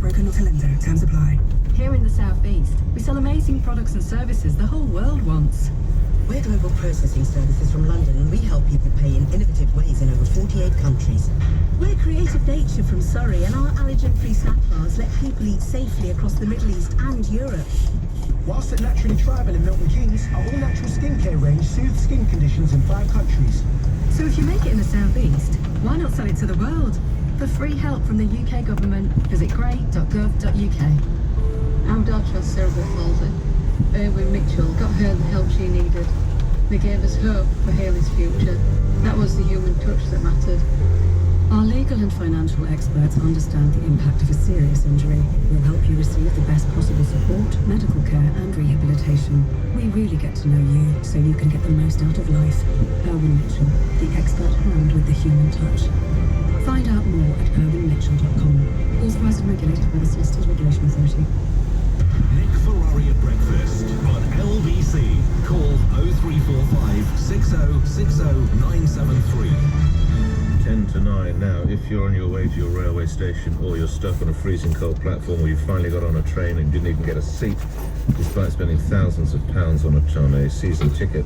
broker, not a lender. Terms apply. Here in the southeast, we sell amazing products and services the whole world wants. We're global processing services from London, and we help people pay in innovative ways in over 48 countries. We're Creative Nature from Surrey, and our allergen-free snack bars let people eat safely across the Middle East and Europe. Whilst at Naturally Tribal in Milton Keynes, our all-natural skincare range soothes skin conditions in 5 countries. So if you make it in the southeast, why not sell it to the world? For free help from the UK government, visit grey.gov.uk. Our daughter has cerebral palsy. Erwin Mitchell got her the help she needed. They gave us hope for Hayley's future. That was the human touch that mattered. Our legal and financial experts understand the impact of a serious injury. We'll help you receive the best possible support, medical care and rehabilitation. We really get to know you so you can get the most out of life. Erwin Mitchell, the expert hand with the human touch. Find out more at erwinmitchell.com. Authorised and regulated by the Solicitors Regulation Authority. Nick Ferrari at breakfast on LBC. Call 0345 6060 973. 10 to 9 now. If you're on your way to your railway station or you're stuck on a freezing cold platform or you finally got on a train and didn't even get a seat despite spending thousands of pounds on a season ticket,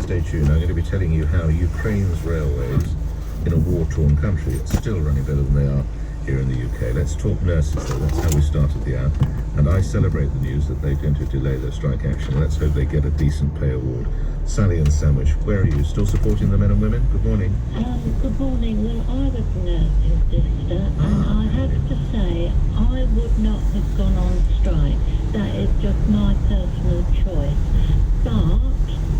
stay tuned. I'm going to be telling you how Ukraine's railways in a war-torn country are still running better than they are here in the UK. Let's talk nurses though. That's how we started the hour. And I celebrate the news that they're going to delay their strike action. Let's hope they get a decent pay award. Sally and Sandwich, where are you? Still supporting the men and women? Good morning. Good morning. Well, I was a nursing sister, and I have to say, I would not have gone on strike. That is just my personal choice. But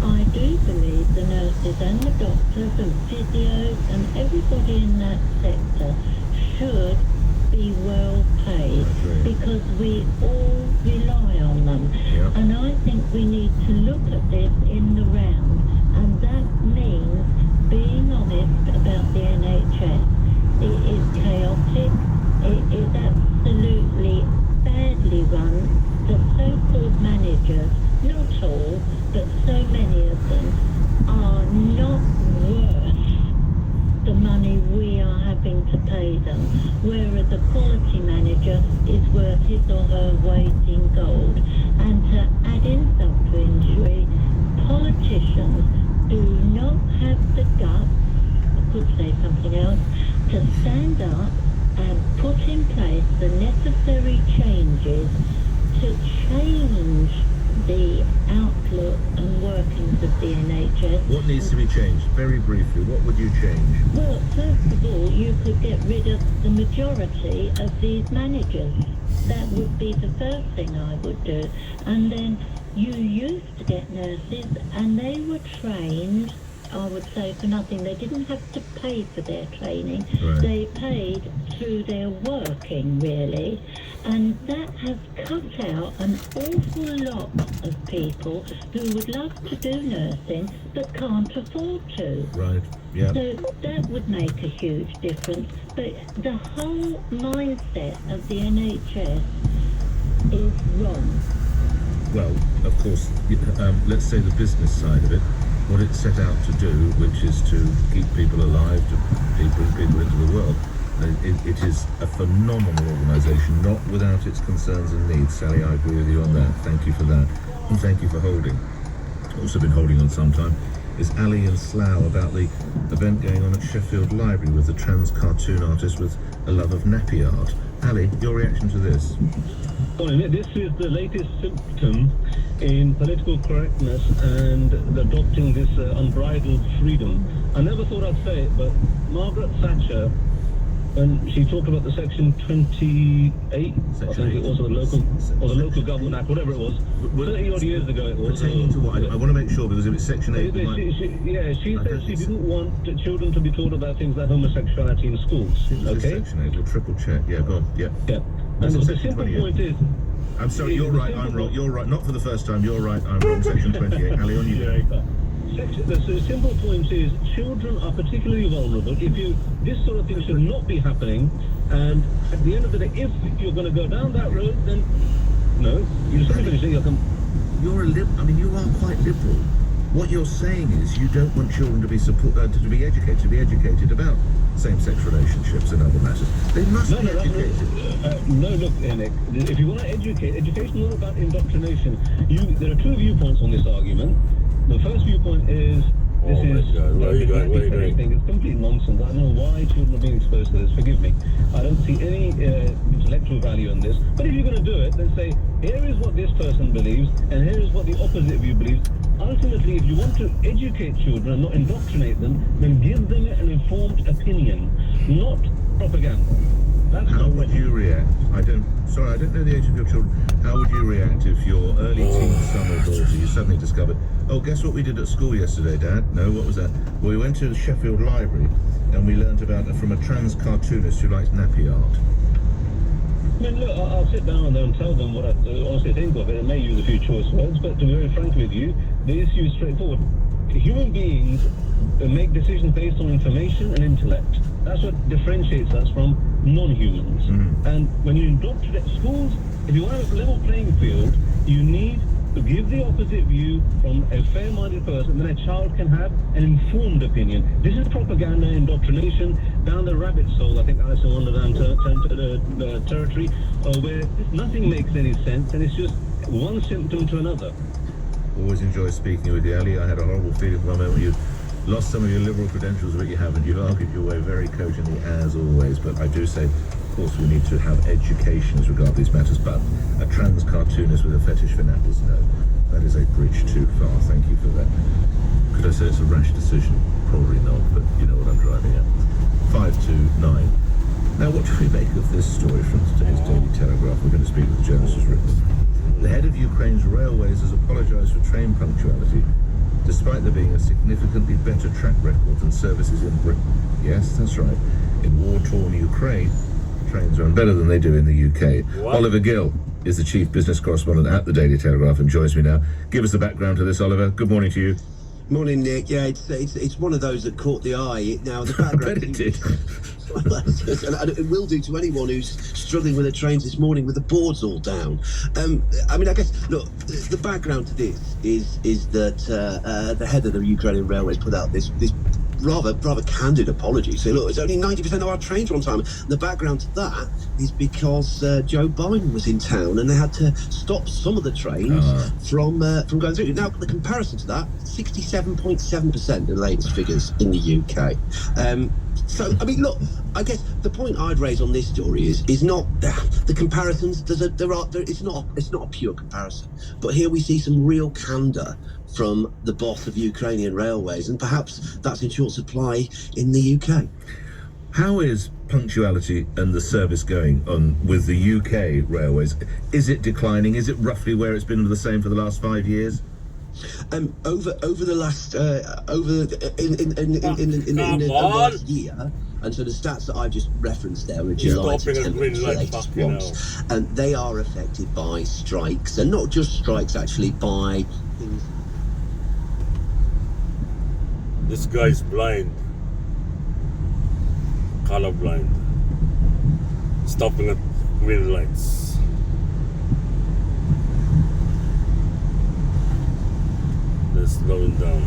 I do believe the nurses and the doctors and physios and everybody in that sector should be well paid because we all rely on them. Yep. And I think we need to look at this in the round, and that means being honest about the NHS. It is chaotic, it is absolutely badly run. The so-called managers, not all, but so many of them, are not worth the money we are having to pay them, whereas a quality manager is worth his or her weight in gold. And to add insult to injury, politicians do not have the guts, I could say something else, to stand up and put in place the necessary changes to change the outlook and workings of the NHS. What needs to be changed? Very briefly, what would you change? Well, first of all, you could get rid of the majority of these managers. That would be the first thing I would do. And then you used to get nurses and they were trained, I would say, for nothing. They didn't have to pay for their training. Right. They paid through their working, really. And that has cut out an awful lot of people who would love to do nursing but can't afford to. Right, yeah. So that would make a huge difference. But the whole mindset of the NHS is wrong. Well, of course, let's say the business side of it, what it set out to do, which is to keep people alive, to bring people into the world. It is a phenomenal organisation, not without its concerns and needs. Sally, I agree with you on that. Thank you for that. And thank you for holding. Also been holding on some time is Ali and Slough about the event going on at Sheffield Library with the trans cartoon artist with a love of nappy art. Ali, your reaction to this? Well, this is the latest symptom in political correctness and adopting this unbridled freedom. I never thought I'd say it, but Margaret Thatcher, when she talked about the Section 28, I think it was, or the local government act, whatever it was, 30 odd years ago it was. Pertaining to what? I want to make sure, because if it's Section 8... She said she didn't want children to be taught about things like homosexuality in schools. Okay? Section 8, we'll triple check. Yeah, go on. Yeah. And the simple point is... I'm sorry, you're right, I'm wrong. You're right, not for the first time. You're right, I'm wrong. Section 28. Ali, on you. The simple point is children are particularly vulnerable. This sort of thing should not be happening, and at the end of the day, if you're going to go down that road, then no, you just finish it. You're a you are quite liberal. What you're saying is you don't want children to be educated about same-sex relationships and other matters. They must be educated. No, look, Nick, if you want to educate, education is not about indoctrination. There are two viewpoints on this argument. The first viewpoint is this is everything. It's complete nonsense. I don't know why children are being exposed to this. Forgive me. I don't see any intellectual value in this. But if you're going to do it, then say, here is what this person believes, and here is what the opposite view believes. Ultimately, if you want to educate children and not indoctrinate them, then give them an informed opinion, not propaganda. How would you react? I don't know the age of your children. How would you react if your early teen son or daughter, you suddenly discovered, oh, guess what we did at school yesterday, Dad? No, what was that? Well, we went to the Sheffield Library and we learnt about from a trans cartoonist who likes nappy art. I mean, look, I'll sit down there and tell them what I honestly think of it. I may use a few choice words, but to be very frank with you, the issue is straightforward. Human beings make decisions based on information and intellect. That's what differentiates us from non-humans. And when you indoctrinate schools, if you want to have a level playing field, you need to give the opposite view from a fair-minded person, then a child can have an informed opinion. This is propaganda, indoctrination, down the rabbit hole. I think Alice in Wonderland territory, where nothing makes any sense, and it's just one symptom to another. Always enjoy speaking with you, Ali. I had a horrible feeling for a moment you lost some of your liberal credentials, but you haven't. You've argued your way very cogently, as always. But I do say, of course, we need to have education as regards these matters. But a trans cartoonist with a fetish for nappers, no. That is a bridge too far. Thank you for that. Could I say it's a rash decision? Probably not, but you know what I'm driving at. 529. Now, what do we make of this story from today's Daily Telegraph? We're going to speak with the journalist who's written it. The head of Ukraine's railways has apologised for train punctuality, despite there being a significantly better track record than services in Britain. Yes, that's right. In war-torn Ukraine, trains run better than they do in the UK. What? Oliver Gill is the chief business correspondent at the Daily Telegraph and joins me now. Give us the background to this, Oliver. Good morning to you. Morning, Nick. Yeah, it's one of those that caught the eye. Now, the background... I bet it did. And it will do to anyone who's struggling with the trains this morning with the boards all down. I mean, I guess, look, the background to this is that the head of the Ukrainian Railways put out this rather candid apology. Say, look, it's only 90% of our trains are on time. And the background to that is because Joe Biden was in town and they had to stop some of the trains from going through. Now, the comparison to that, 67.7% the latest figures in the UK. So, I mean, look, I guess the point I'd raise on this story is not the comparisons. It's not a pure comparison. But here we see some real candour from the boss of Ukrainian Railways, and perhaps that's in short supply in the UK. How is punctuality and the service going on with the UK railways? Is it declining? Is it roughly where it's been the same for the last 5 years? Over the last in the last year, and so the stats that I've just referenced there are July to September, the latest ones, and they are affected by strikes, and not just strikes, actually, by things. This guy's blind, color blind, stopping at green lights. Slowing down.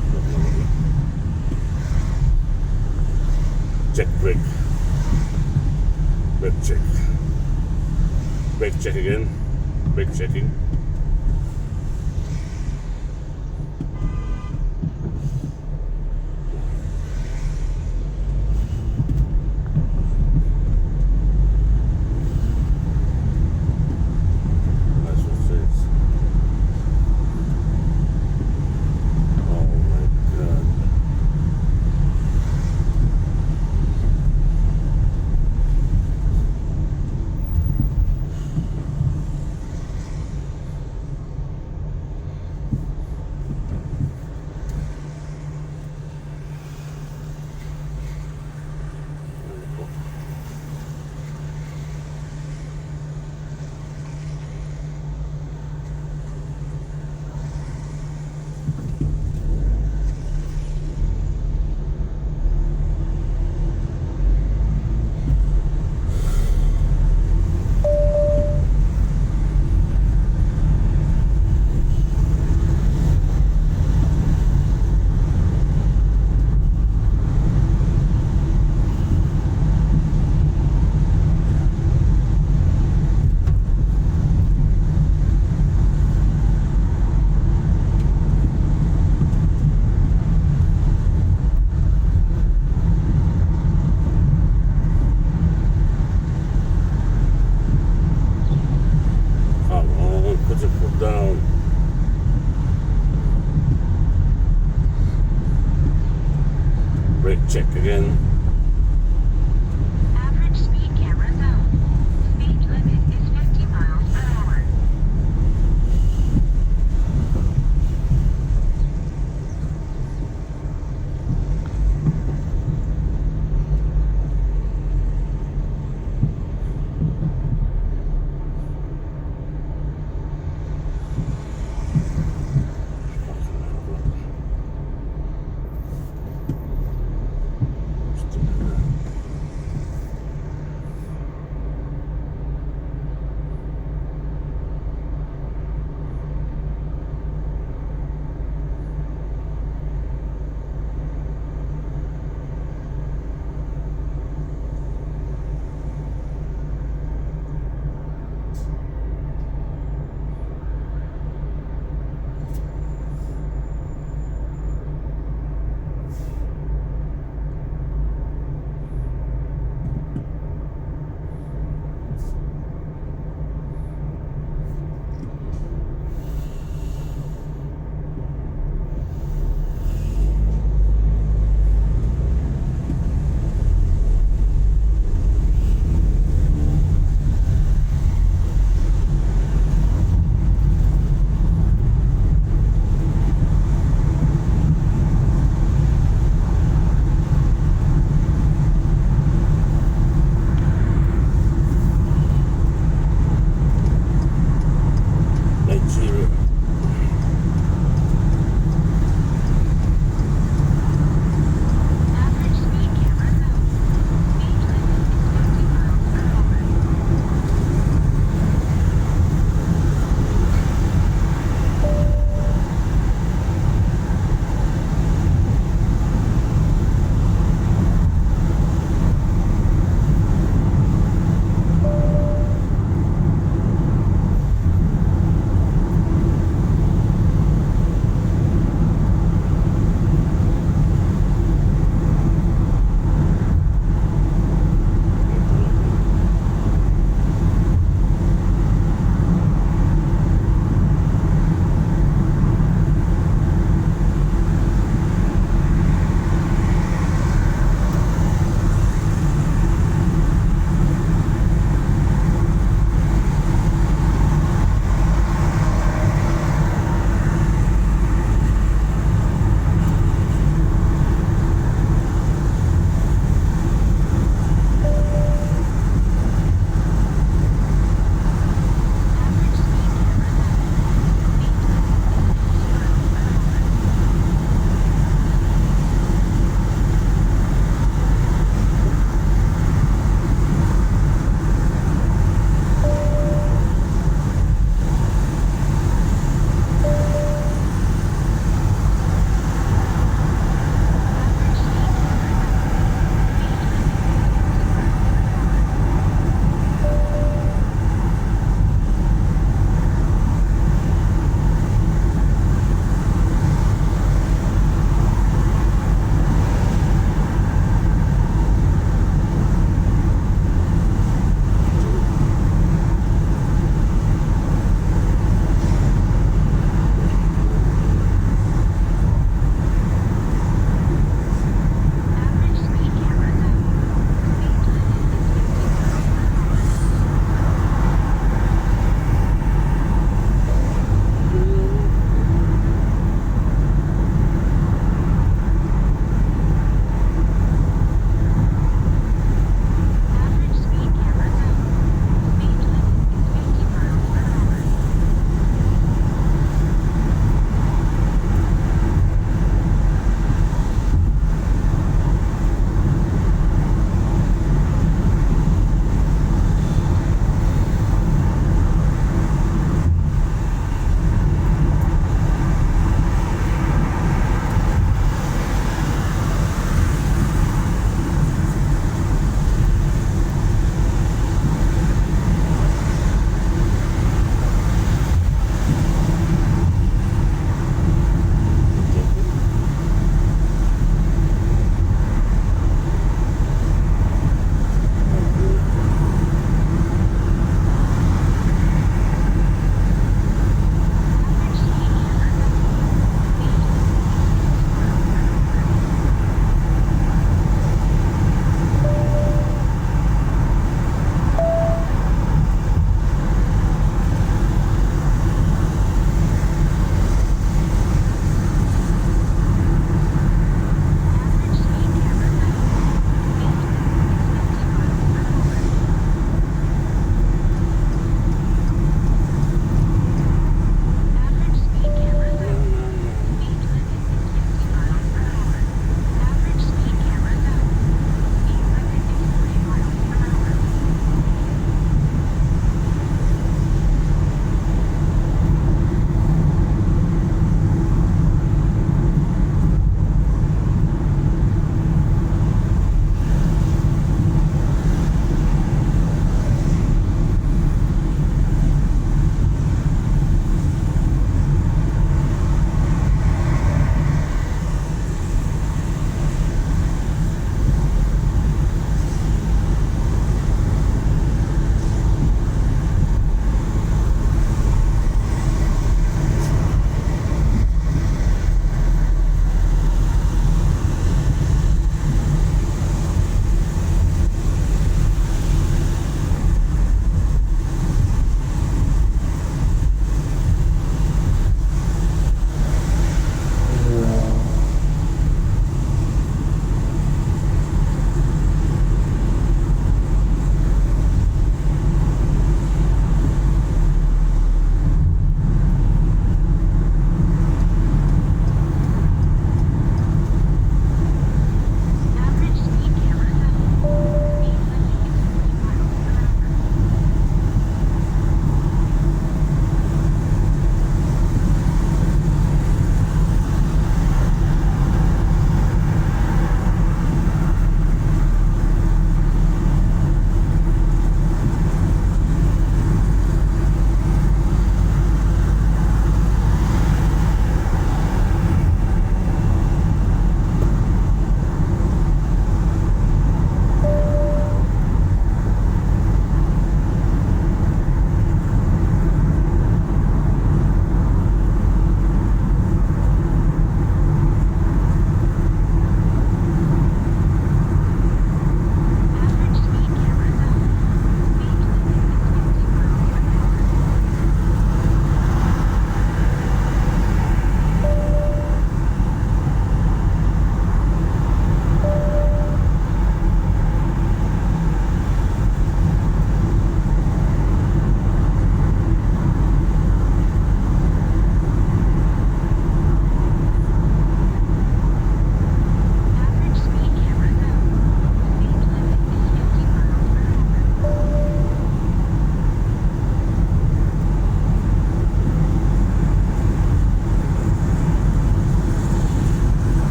Check brake. Brake check. Brake check again. Brake checking. Brake check again. Average speed camera zone. Speed limit is 50 miles per hour.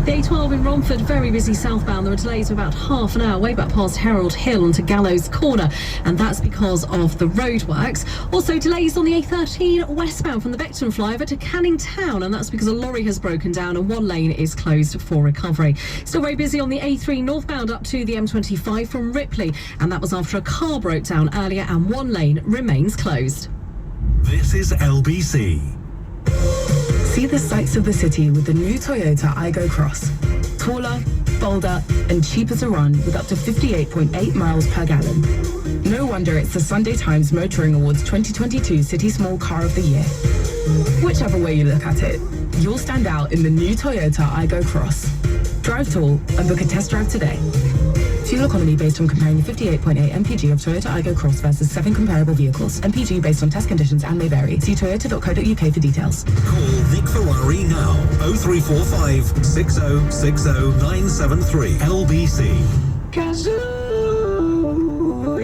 The A12 in Romford, very busy southbound. There are delays of about half an hour way back past Herald Hill onto Gallows Corner, and that's because of the roadworks. Also delays on the A13 westbound from the Beckton flyover to Canning Town, and that's because a lorry has broken down and one lane is closed for recovery. Still very busy on the A3 northbound up to the M25 from Ripley, and that was after a car broke down earlier and one lane remains closed. This is LBC. See the sights of the city with the new Toyota Aygo Cross. Taller, bolder, and cheaper to run with up to 58.8 miles per gallon. No wonder it's the Sunday Times Motoring Awards 2022 City Small Car of the Year. Whichever way you look at it, you'll stand out in the new Toyota Aygo Cross. Drive tall and book a test drive today. Fuel economy based on comparing the 58.8 mpg of Toyota Aygo Cross versus 7 comparable vehicles. MPG based on test conditions and may vary. See toyota.co.uk for details. Call Nick Ferrari now. 0345 6060 973 LBC. Kazoo,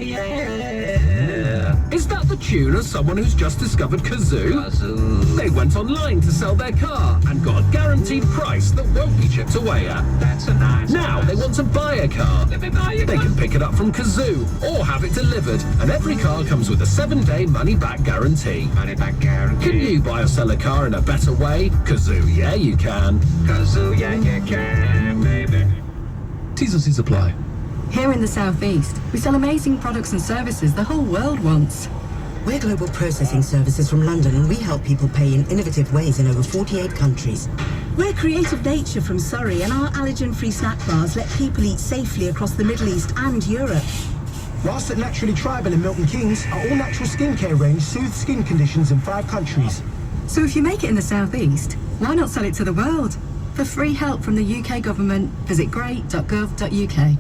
yeah. Is that the tune of someone who's just discovered Kazoo? Kazoo. They went online to sell their car and got a guaranteed price that won't be chipped away at. That's a nice. Now they want to buy a car. They can pick it up from Kazoo or have it delivered, and every car comes with a 7-day money-back guarantee. Money-back guarantee. Can you buy or sell a car in a better way? Kazoo, yeah you can. Kazoo, yeah you can, baby. T's and C's apply. Here in the southeast, we sell amazing products and services the whole world wants. We're global processing services from London, and we help people pay in innovative ways in over 48 countries. We're Creative Nature from Surrey, and our allergen-free snack bars let people eat safely across the Middle East and Europe. Whilst at Naturally Tribal in Milton Keynes, our all-natural skincare range soothes skin conditions in 5 countries. So if you make it in the southeast, why not sell it to the world? For free help from the UK government, visit great.gov.uk.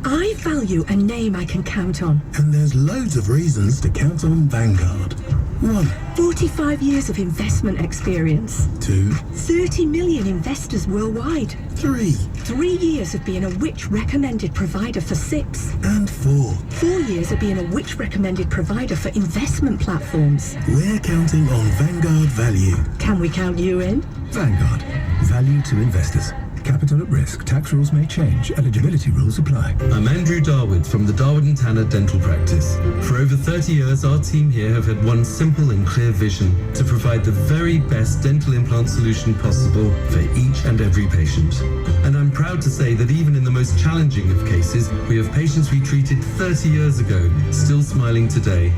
I value a name I can count on. And there's loads of reasons to count on Vanguard. 1. 45 years of investment experience. 2. 30 million investors worldwide. 3. 3 years of being a Which recommended provider for SIPs. And 4. 4 years of being a Which recommended provider for investment platforms. We're counting on Vanguard Value. Can we count you in? Vanguard. Value to investors. Capital at risk. Tax rules may change. Eligibility rules apply. I'm Andrew Darwood from the Darwood & Tanner Dental Practice. For over 30 years, our team here have had one simple and clear vision: to provide the very best dental implant solution possible for each and every patient. And I'm proud to say that even in the most challenging of cases, we have patients we treated 30 years ago still smiling today.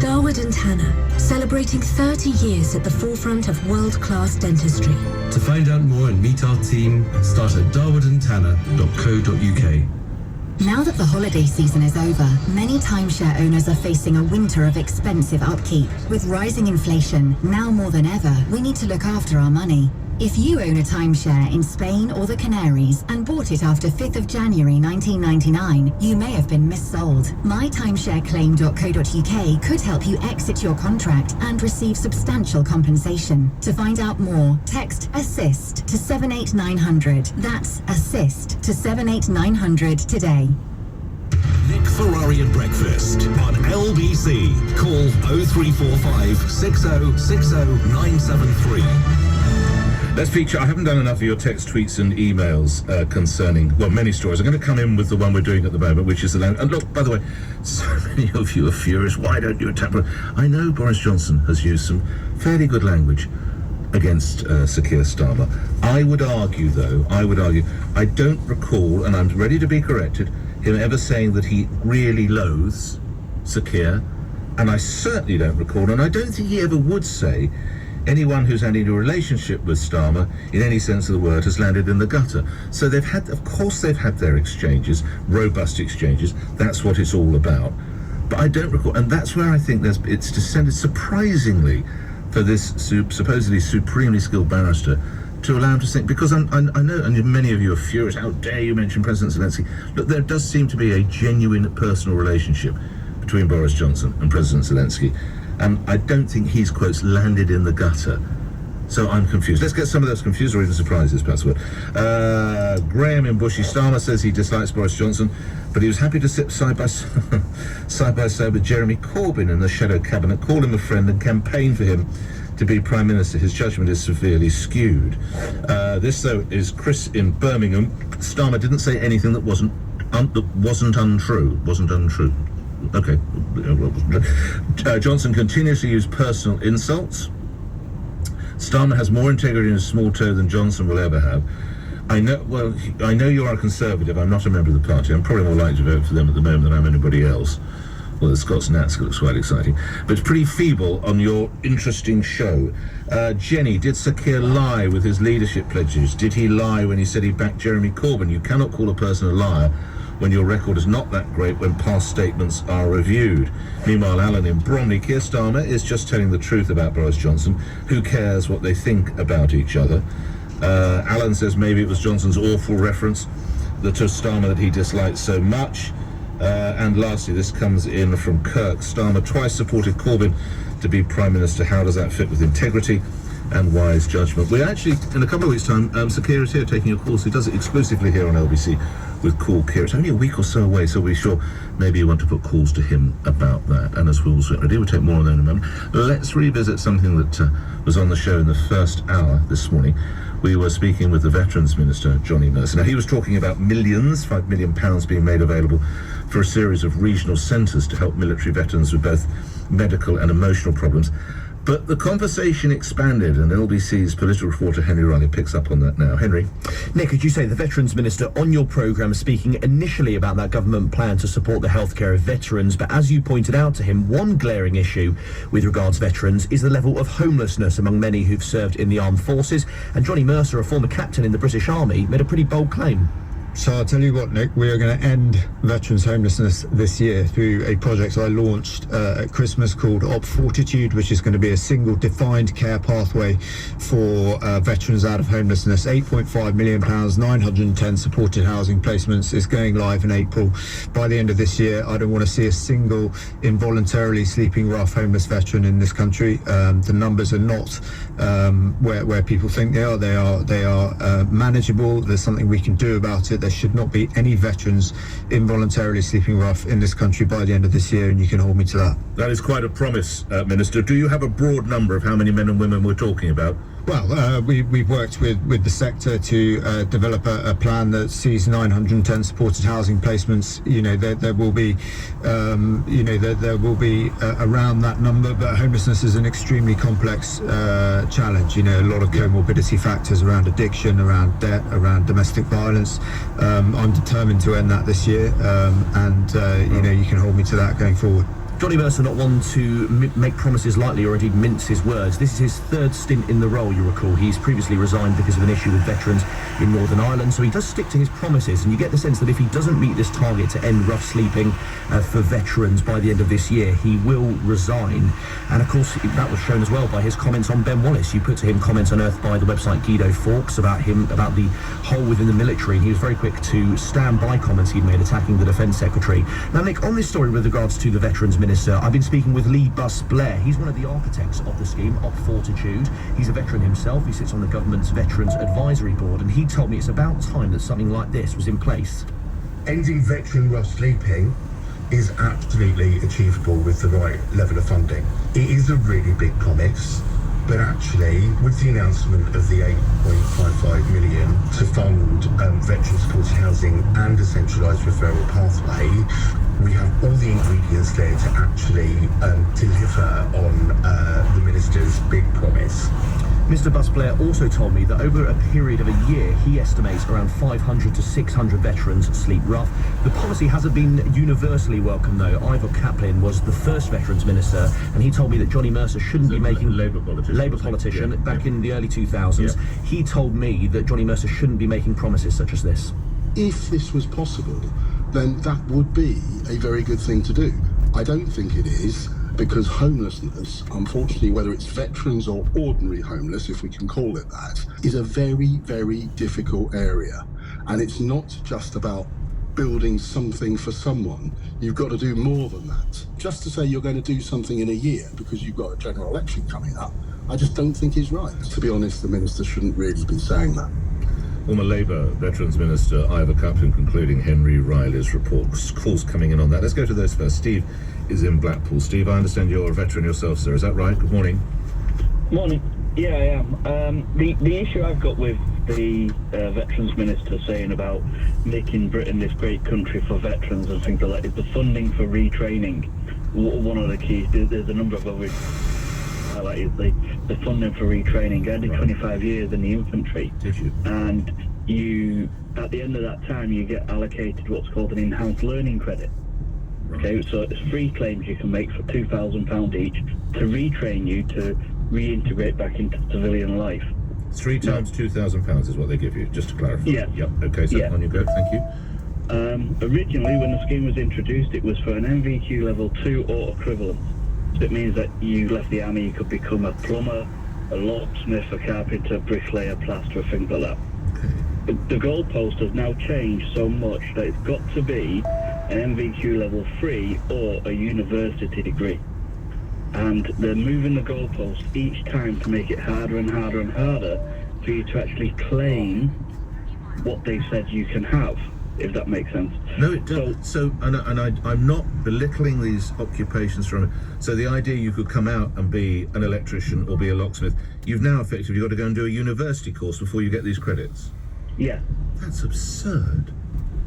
Darwood & Tanner, celebrating 30 years at the forefront of world-class dentistry. To find out more and meet our team, start at darwoodandtanner.co.uk. Now that the holiday season is over, many timeshare owners are facing a winter of expensive upkeep. With rising inflation, now more than ever, we need to look after our money. If you own a timeshare in Spain or the Canaries and bought it after 5th of January 1999, you may have been missold. mytimeshareclaim.co.uk could help you exit your contract and receive substantial compensation. To find out more, text ASSIST to 78900. That's ASSIST to 78900 today. Nick Ferrari at breakfast on LBC. Call 0345 6060 973. Let's feature, I haven't done enough of your text, tweets and emails concerning, well, many stories. I'm going to come in with the one we're doing at the moment, which is the land. And look, by the way, so many of you are furious. Why don't you attack? I know Boris Johnson has used some fairly good language against Sir Keir Starmer. I would argue, I don't recall, and I'm ready to be corrected, him ever saying that he really loathes Sir Keir. And I certainly don't recall, and I don't think he ever would say, anyone who's had any relationship with Starmer, in any sense of the word, has landed in the gutter. So they've had their exchanges, robust exchanges. That's what it's all about. But I don't recall, and that's where I think it's descended surprisingly for this supposedly supremely skilled barrister to allow him to think, because I know, and many of you are furious, how dare you mention President Zelensky. Look, there does seem to be a genuine personal relationship between Boris Johnson and President Zelensky. And I don't think he's, quotes, landed in the gutter. So I'm confused. Let's get some of those confused or even surprises, password. Graham in Bushy Starmer says he dislikes Boris Johnson, but he was happy to sit side by side with Jeremy Corbyn in the shadow cabinet, call him a friend and campaign for him to be Prime Minister. His judgment is severely skewed. This, though, is Chris in Birmingham. Starmer didn't say anything that wasn't untrue. Okay. Johnson continues to use personal insults. Starmer has more integrity in his small toe than Johnson will ever have. I know you are a Conservative. I'm not a member of the party. I'm probably more likely to vote for them at the moment than I'm anybody else. Well, the Scots Nats looks quite exciting. But it's pretty feeble on your interesting show. Jenny, did Sir Keir lie with his leadership pledges? Did he lie when he said he backed Jeremy Corbyn? You cannot call a person a liar when your record is not that great when past statements are reviewed. Meanwhile, Alan in Bromley, Keir Starmer is just telling the truth about Boris Johnson. Who cares what they think about each other? Alan says maybe it was Johnson's awful reference to Starmer that he disliked so much. And lastly, this comes in from Kirk. Starmer twice supported Corbyn to be Prime Minister. How does that fit with integrity and wise judgment? We're actually, in a couple of weeks' time, Sir Keir is here taking a course. He does it exclusively here on LBC with Cool Keir. It's only a week or so away, so we're sure maybe you want to put calls to him about that. And as we'll certainly do, we'll take more on that in a moment. Let's revisit something that was on the show in the first hour this morning. We were speaking with the Veterans Minister, Johnny Mercer. Now, he was talking about millions, £5 million being made available for a series of regional centres to help military veterans with both medical and emotional problems. But the conversation expanded, and LBC's political reporter Henry Riley picks up on that now. Henry? Nick, as you say, the Veterans Minister on your programme speaking initially about that government plan to support the healthcare of veterans, but as you pointed out to him, one glaring issue with regards to veterans is the level of homelessness among many who've served in the armed forces, and Johnny Mercer, a former captain in the British Army, made a pretty bold claim. So I'll tell you what, Nick, we are going to end veterans' homelessness this year through a project I launched at Christmas called Op Fortitude, which is going to be a single defined care pathway for veterans out of homelessness. £8.5 million, 910 supported housing placements is going live in April. By the end of this year, I don't want to see a single involuntarily sleeping rough homeless veteran in this country. The numbers are not where people think they are. They are manageable. There's something we can do about it. There should not be any veterans involuntarily sleeping rough in this country by the end of this year, and you can hold me to that. That is quite a promise, Minister. Do you have a broad number of how many men and women we're talking about? Well, we've worked with the sector to develop a plan that sees 910 supported housing placements. You know, there will be, there will be around that number. But homelessness is an extremely complex challenge. You know, a lot of comorbidity factors around addiction, around debt, around domestic violence. I'm determined to end that this year, and you can hold me to that going forward. Johnny Mercer, not one to make promises lightly or indeed mince his words. This is his third stint in the role, you recall. He's previously resigned because of an issue with veterans in Northern Ireland, so he does stick to his promises, and you get the sense that if he doesn't meet this target to end rough sleeping for veterans by the end of this year, he will resign. And of course, that was shown as well by his comments on Ben Wallace. You put to him comments unearthed by the website Guido Fawkes about the hole within the military, and he was very quick to stand by comments he'd made attacking the Defence Secretary. Now, Nick, on this story with regards to the Veterans Minister, I've been speaking with Lee Buss-Blair. He's one of the architects of the scheme, Op Fortitude. He's a veteran himself. He sits on the government's Veterans Advisory Board, and he told me it's about time that something like this was in place. Ending veteran rough sleeping is absolutely achievable with the right level of funding. It is a really big promise, but actually, with the announcement of the 8.55 million to fund veteran supported housing and a centralised referral pathway, we have all the ingredients there to actually deliver on the Minister's big promise. Mr Buss-Blair also told me that over a period of a year, he estimates around 500 to 600 veterans sleep rough. The policy hasn't been universally welcome, though. Ivor Kaplan was the first Veterans Minister, and he told me that Johnny Mercer shouldn't be making... Labour politician, back in the early 2000s. Yeah. He told me that Johnny Mercer shouldn't be making promises such as this. If this was possible, then that would be a very good thing to do. I don't think it is, because homelessness, unfortunately, whether it's veterans or ordinary homeless, if we can call it that, is a very, very difficult area. And it's not just about building something for someone. You've got to do more than that. Just to say you're going to do something in a year because you've got a general election coming up, I just don't think is right. To be honest, the Minister shouldn't really be saying that. Former Labour Veterans Minister Ivor Kaplan concluding Henry Riley's report. Calls coming in on that. Let's go to those first. Steve is in Blackpool. Steve, I understand you're a veteran yourself, sir. Is that right? Good morning. Morning. Yeah, I am. The issue I've got with the Veterans Minister saying about making Britain this great country for veterans and things like that is the funding for retraining. One of the keys. There's a number of other highlights. The funding for retraining. I did 25 years in the infantry. Did you? And you, at the end of that time, you get allocated what's called an enhanced learning credit. Okay, so it's free claims you can make for £2,000 each to retrain you to reintegrate back into civilian life. 3 times £2,000 is what they give you, just to clarify. Yeah. Yep. Okay, so on you go. Thank you. Originally, when the scheme was introduced, it was for an MVQ level 2 or equivalent. So it means that you left the army, you could become a plumber, a locksmith, a carpenter, bricklayer, plasterer, things like that. The goalpost has now changed so much that it's got to be an MVQ level 3 or a university degree. And they're moving the goalpost each time to make it harder and harder and harder for you to actually claim what they said you can have, if that makes sense. No, it does. So I'm not belittling these occupations from. So the idea you could come out and be an electrician or be a locksmith, you've now effectively got to go and do a university course before you get these credits. Yeah. That's absurd.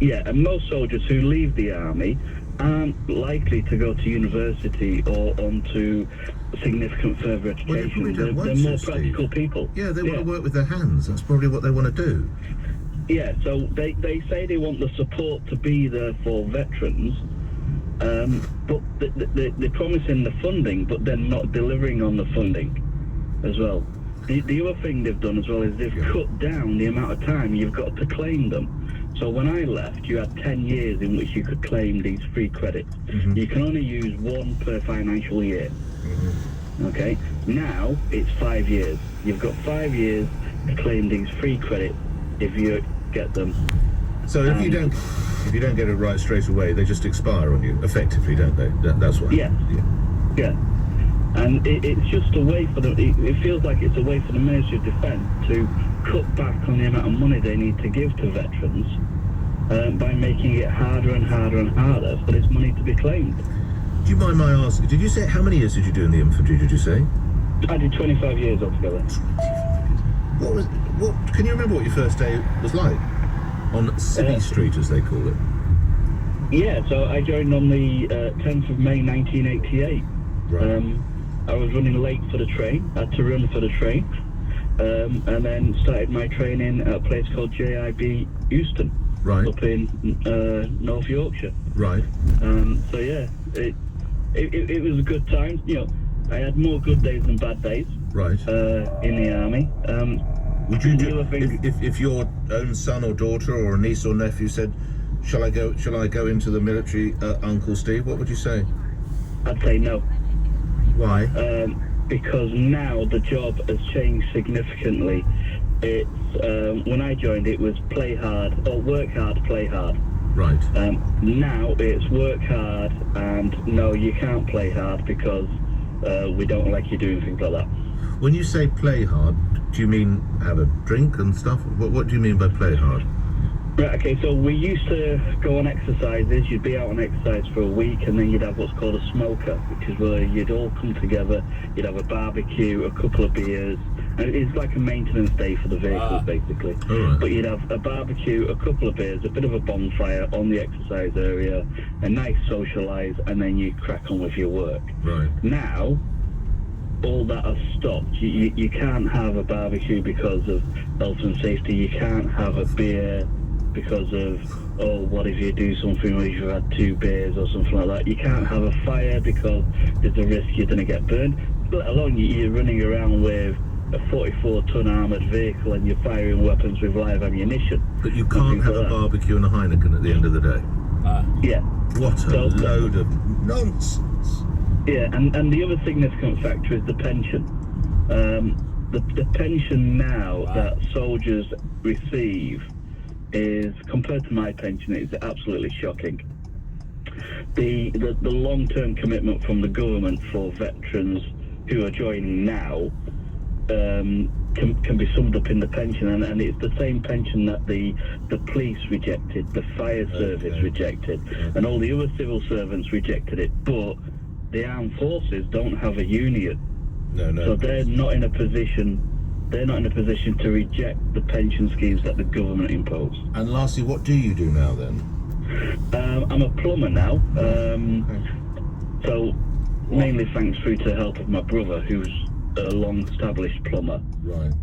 Yeah, and most soldiers who leave the army aren't likely to go to university or onto significant further education. They're more practical people. Yeah, they want to work with their hands. That's probably what they want to do. Yeah, so they say they want the support to be there for veterans, but they're promising the funding, but they're not delivering on the funding as well. The other thing they've done as well is they've cut down the amount of time you've got to claim them. So when I left, you had 10 years in which you could claim these free credits. Mm-hmm. You can only use one per financial year. Mm-hmm. Okay? Now, it's 5 years. You've got 5 years to claim these free credits if you get them. So if you don't get it right straight away, they just expire on you, effectively, don't they? That's what. Yeah. And it's just a way for them. It feels like it's a way for the Ministry of Defence to cut back on the amount of money they need to give to veterans by making it harder and harder and harder for this money to be claimed. Do you mind my asking? Did you say how many years did you do in the infantry? Did you say? I did 25 years altogether. What? Can you remember what your first day was like on City Street, as they call it? Yeah, so I joined on the 10th of May 1988. Right. I was running late for the train. I had to run for the train, and then started my training at a place called JIB Euston, right, up in North Yorkshire. Right. So yeah, it was a good time. You know, I had more good days than bad days. Right. In the army. Would you do if your own son or daughter or a niece or nephew said, "Shall I go into the military, Uncle Steve?" What would you say? I'd say no. Why? Because now the job has changed significantly. It's when I joined, it was play hard or work hard, play hard. Right. Now it's work hard and no, you can't play hard because we don't like you doing things like that. When you say play hard, do you mean have a drink and stuff? What do you mean by play hard? Right, okay, so we used to go on exercises. You'd be out on exercise for a week and then you'd have what's called a smoker, which is where you'd all come together, you'd have a barbecue, a couple of beers, and it's like a maintenance day for the vehicles, basically. Right. But you'd have a barbecue, a couple of beers, a bit of a bonfire on the exercise area, a nice socialise, and then you crack on with your work. Right. Now, all that has stopped. You can't have a barbecue because of health and safety. You can't have a beer because of, oh, what if you do something where you've had 2 beers or something like that. You can't have a fire because there's a risk you're going to get burned, let alone you're running around with a 44-ton armoured vehicle and you're firing weapons with live ammunition. But you can't have a barbecue and a Heineken at the end of the day. Yeah. What a load of nonsense. Yeah, and the other significant factor is the pension. The pension now that soldiers receive is, compared to my pension, it's absolutely shocking. The long-term commitment from the government for veterans who are joining now can be summed up in the pension, and it's the same pension that the police rejected, the fire service rejected, and all the other civil servants rejected it, but the armed forces don't have a union. No. So they're not in a position to reject the pension schemes that the government impose. And lastly, what do you do now then? I'm a plumber now. So mainly thanks through to the help of my brother, who's a long-established plumber. Right.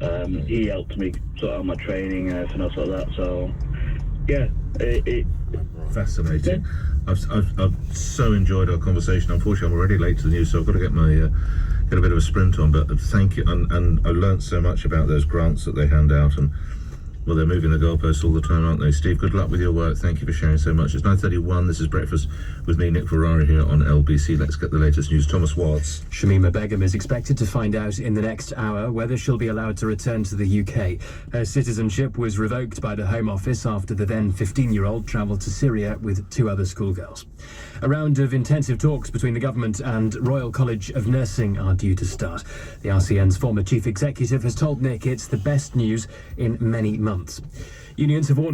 He helped me sort out my training and everything else like that. So yeah, fascinating. I've so enjoyed our conversation. Unfortunately, I'm already late to the news, so I've got to get a bit of a sprint on. But thank you, and I learnt so much about those grants that they hand out, and well, they're moving the goalposts all the time, aren't they? Steve, good luck with your work. Thank you for sharing so much. It's 9:31. This is Breakfast with me, Nick Ferrari, here on LBC. Let's get the latest news. Thomas Watts. Shamima Begum is expected to find out in the next hour whether she'll be allowed to return to the UK. Her citizenship was revoked by the Home Office after the then 15-year-old travelled to Syria with 2 other schoolgirls. A round of intensive talks between the government and Royal College of Nursing are due to start. The RCN's former chief executive has told Nick it's the best news in many months. Unions have warned